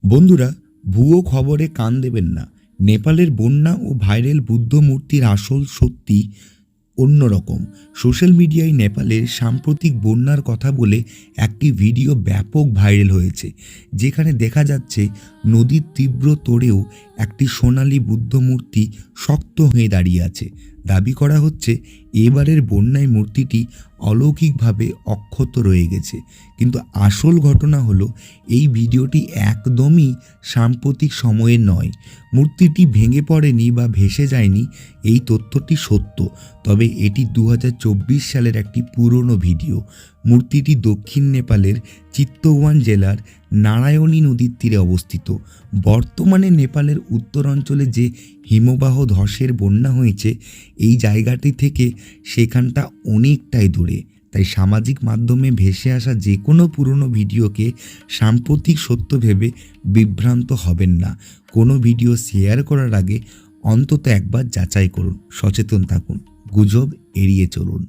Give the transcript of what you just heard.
বন্ধুরা, ভুয়ো খবরে কান দেবেন না। নেপালের বন্যা ও ভাইরাল বুদ্ধ মূর্তির আসল সত্যি অন্যরকম। সোশ্যাল মিডিয়ায় নেপালের সাম্প্রতিক বন্যার কথা বলে একটি ভিডিও ব্যাপক ভাইরাল হয়েছে, যেখানে দেখা যাচ্ছে নদীর তীব্র তোড়েও একটি সোনালী বুদ্ধ মূর্তি শক্ত হয়ে দাঁড়িয়ে আছে। দাবি করা হচ্ছে এবারের বন্যায় মূর্তিটি অলৌকিকভাবে অক্ষত রয়ে গেছে, কিন্তু আসল ঘটনা হলো এই ভিডিওটি একদমই সাম্প্রতিক সময়ের নয়। মূর্তিটি ভেঙে পড়েনি বা ভেসে যায়নি, এই তথ্যটি সত্য, তবে এটি 2024 সালের একটি পুরনো ভিডিও। মূর্তিটি দক্ষিণ নেপালের চিত্তওয়ান জেলার নারায়ণী নদীর তীরে অবস্থিত। বর্তমানে নেপালের উত্তরাঞ্চলে যে হিমবাহ ধসের বন্যা হয়েছে, এই জায়গাটি থেকে সেখানটা অনেকটাই দূরে। তাই সামাজিক মাধ্যমে ভেসে আসা যে কোনো পুরনো ভিডিওকে সাম্প্রতিক সত্য ভেবে বিভ্রান্ত হবেন না। কোনো ভিডিও শেয়ার করার আগে অন্তত একবার যাচাই করুন। সচেতন থাকুন, গুজব এড়িয়ে চলুন।